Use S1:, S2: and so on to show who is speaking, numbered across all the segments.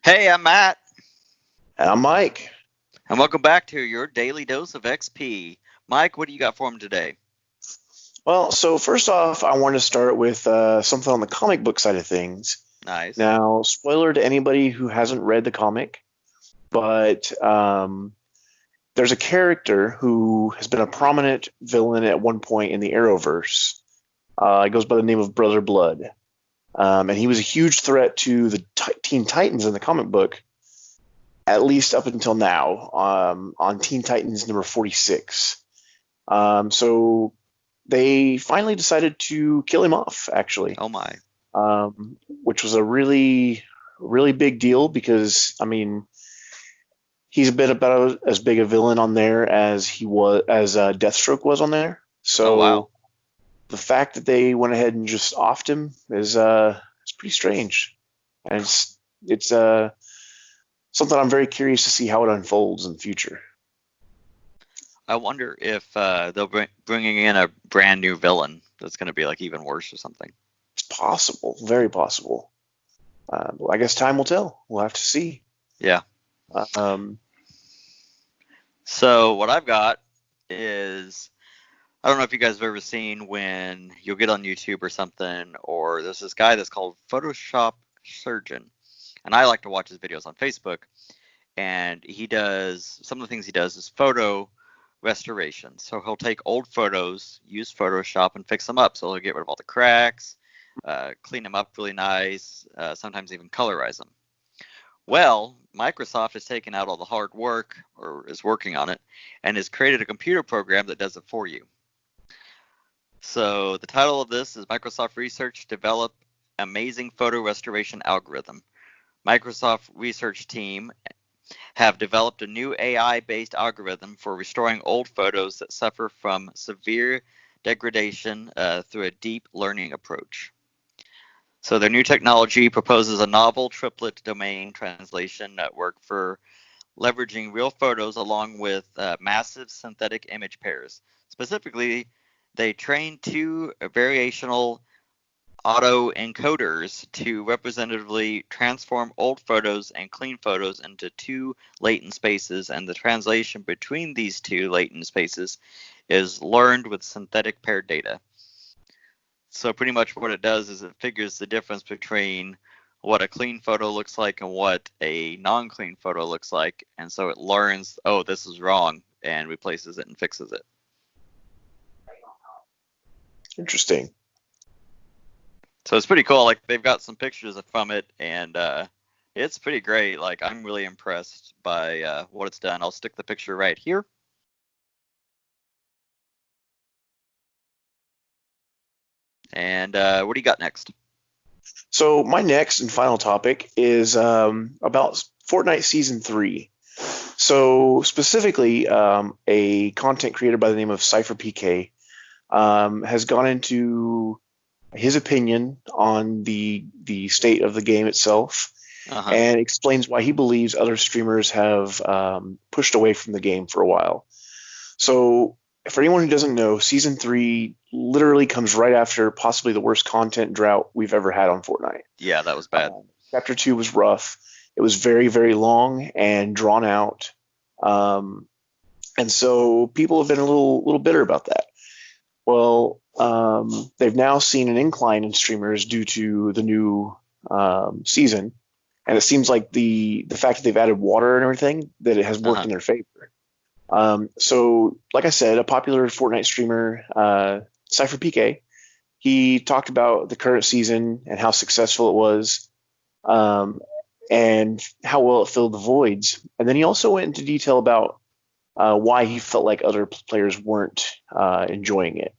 S1: Hey, I'm Matt,
S2: And I'm Mike.
S1: and welcome back to your daily dose of XP. Mike, what do you got for him today?
S2: Well, so first off, I want to start with something on the comic book side of things.
S1: Nice.
S2: Now, spoiler to anybody who hasn't read the comic, but there's a character who has been a prominent villain at one point in the Arrowverse. It goes by the name of Brother Blood. And he was a huge threat to the Teen Titans in the comic book, at least up until now, on Teen Titans number 46. So they finally decided to kill him off, actually,
S1: Oh my.
S2: which was a really, really big deal because, I mean, he's a bit about as big a villain on there as Deathstroke was on there.
S1: Oh wow.
S2: So the fact that they went ahead and just offed him is it's pretty strange, and it's something I'm very curious to see how it unfolds in the future.
S1: I wonder if they'll bringing in a brand new villain that's going to be like even worse or something.
S2: It's possible, very possible. Well, I guess time will tell. We'll have to see.
S1: Yeah.
S2: Um,
S1: So what I've got is I don't know if you guys have ever seen when you'll get on YouTube or something, or there's this guy that's called Photoshop Surgeon, and I like to watch his videos on Facebook. And he does some of the things he does is photo restoration. So he'll take old photos, use Photoshop, and fix them up. So he'll get rid of all the cracks, clean them up really nice, sometimes even colorize them. Well, Microsoft has taken out all the hard work, or is working on it, and has created a computer program that does it for you. So the title of this is Microsoft Research Develop Amazing Photo Restoration Algorithm. Microsoft research team have developed a new AI-based algorithm for restoring old photos that suffer from severe degradation through a deep learning approach. So their new technology proposes a novel triplet domain translation network for leveraging real photos along with massive synthetic image pairs. Specifically, they trained two variational autoencoders to representatively transform old photos and clean photos into two latent spaces, and the translation between these two latent spaces is learned with synthetic paired data. So pretty much what it does is it figures the difference between what a clean photo looks like and what a non-clean photo looks like, and so it learns, oh, this is wrong, and replaces it and fixes it.
S2: Interesting.
S1: So it's pretty cool. Like, they've got some pictures from it, and it's pretty great. Like, I'm really impressed by what it's done. I'll stick the picture right here. And what do you got next?
S2: So my next and final topic is about Fortnite Season 3. So specifically, a content creator by the name of CypherPK has gone into his opinion on the state of the game itself, and explains why he believes other streamers have pushed away from the game for a while. So for anyone who doesn't know, Season 3 literally comes right after possibly the worst content drought we've ever had on Fortnite.
S1: Yeah, that was bad.
S2: Chapter 2 was rough. It was very, very long and drawn out. And so people have been a little bitter about that. Well, they've now seen an incline in streamers due to the new season, and it seems like the fact that they've added water and everything, that it has worked in their favor. So, like I said, a popular Fortnite streamer, CypherPK, he talked about the current season and how successful it was, and how well it filled the voids. And then he also went into detail about why he felt like other players weren't enjoying it.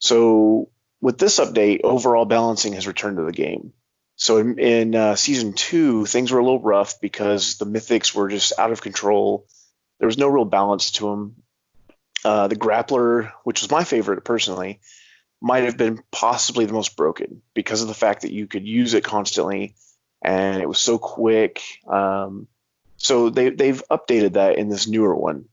S2: So with this update, overall balancing has returned to the game. So in Season 2, things were a little rough because the mythics were just out of control. There was no real balance to them. The grappler, which was my favorite personally, might have been possibly the most broken because of the fact that you could use it constantly and it was so quick. So they've updated that in this newer one.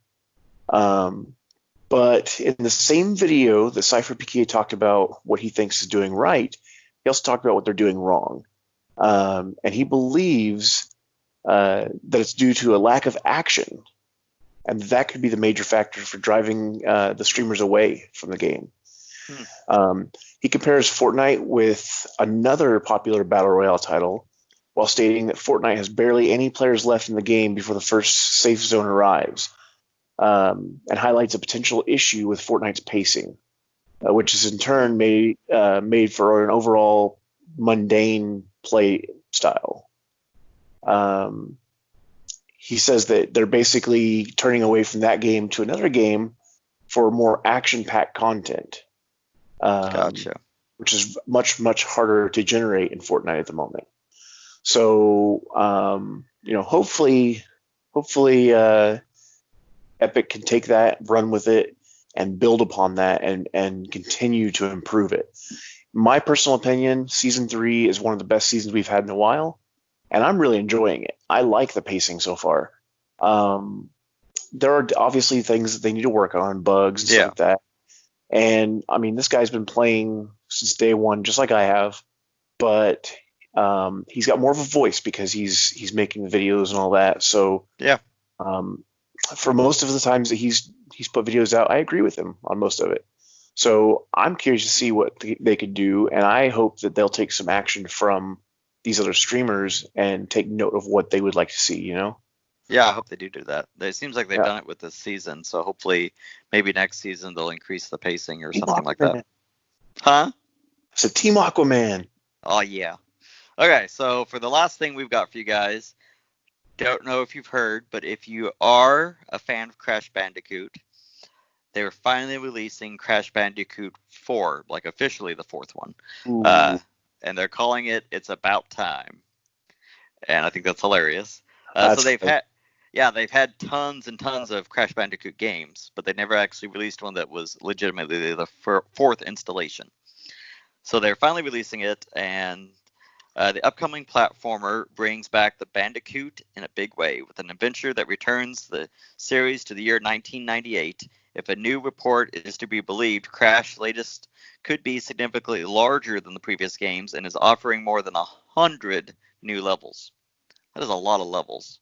S2: But in the same video that CypherPK talked about what he thinks is doing right, he also talked about what they're doing wrong. And he believes that it's due to a lack of action, and that could be the major factor for driving the streamers away from the game.
S1: Hmm.
S2: He compares FortNite with another popular battle royale title, while stating that FortNite has barely any players left in the game before the first safe zone arrives, and highlights a potential issue with FortNite's pacing, which is in turn made for an overall mundane play style. He says that they're basically turning away from that game to another game for more action-packed content,
S1: Gotcha.
S2: which is much, much harder to generate in Fortnite at the moment. So, hopefully, Epic can take that, run with it, and build upon that, and continue to improve it. My personal opinion, Season 3 is one of the best seasons we've had in a while, and I'm really enjoying it. I like the pacing so far. There are obviously things that they need to work on, bugs and stuff like that. And, I mean, this guy's been playing since day one, just like I have, but he's got more of a voice because he's making the videos and all that. So, for most of the times that he's put videos out, I agree with him on most of it. So I'm curious to see what they could do, and I hope that they'll take some action from these other streamers and take note of what they would like to see,
S1: Yeah, I hope they do that. It seems like they've
S2: Yeah.
S1: done it with this season, so hopefully maybe next season they'll increase the pacing or
S2: Team
S1: something like
S2: Aquaman.
S1: that. Huh?
S2: It's a Team Aquaman.
S1: Oh, yeah. Okay, so for the last thing we've got for you guys, don't know if you've heard, but if you are a fan of Crash Bandicoot, they're finally releasing Crash Bandicoot 4, like officially the fourth one. And they're calling it It's About Time. And I think that's hilarious. So they've had tons and tons of Crash Bandicoot games, but they never actually released one that was legitimately the fourth installation. So they're finally releasing it, and the upcoming platformer brings back the Bandicoot in a big way, with an adventure that returns the series to the year 1998. If a new report is to be believed, Crash latest could be significantly larger than the previous games and is offering more than 100 new levels. That is a lot of levels.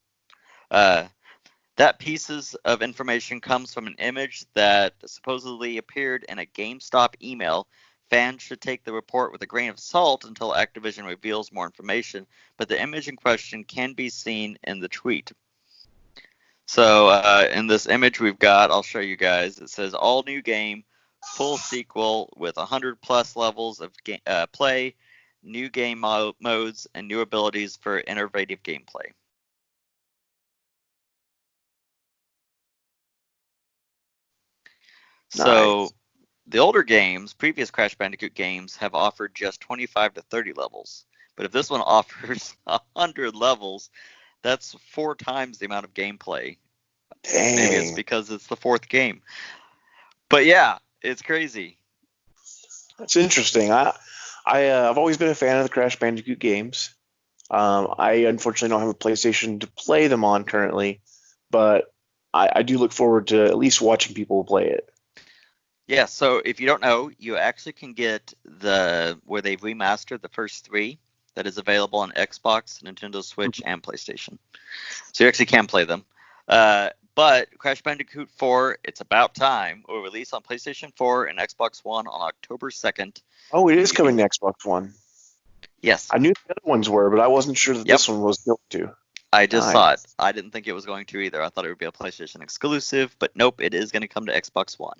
S1: That pieces of information comes from an image that supposedly appeared in a GameStop email. Fans should take the report with a grain of salt until Activision reveals more information, but the image in question can be seen in the tweet. So in this image we've got, I'll show you guys, it says all new game, full sequel with 100 plus levels of play, new game modes, and new abilities for innovative gameplay. So
S2: Nice.
S1: the older games, previous Crash Bandicoot games, have offered just 25 to 30 levels. But if this one offers 100 levels, that's 4 times the amount of gameplay.
S2: Dang.
S1: Maybe it's because it's the fourth game. But yeah, it's crazy.
S2: That's interesting. I've always been a fan of the Crash Bandicoot games. I unfortunately don't have a PlayStation to play them on currently, but I do look forward to at least watching people play it.
S1: Yeah, so if you don't know, you actually can get where they've remastered the first 3 that is available on Xbox, Nintendo Switch, and PlayStation. So you actually can play them. But Crash Bandicoot 4, It's About Time, will release on PlayStation 4 and Xbox One on October 2nd.
S2: Oh, it is coming to Xbox One.
S1: Yes.
S2: I knew the other ones were, but I wasn't sure that this one was going to.
S1: I just saw it. I didn't think it was going to either. I thought it would be a PlayStation exclusive, but nope, it is going to come to Xbox One.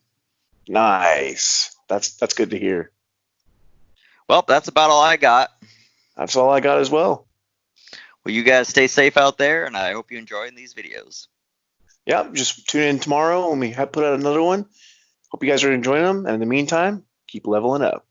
S2: Nice. That's good to hear.
S1: Well, that's about all I got.
S2: That's all I got as well.
S1: Well, you guys stay safe out there, and I hope you enjoy these videos.
S2: Yep, just tune in tomorrow when we put out another one. Hope you guys are enjoying them, and in the meantime, keep leveling up.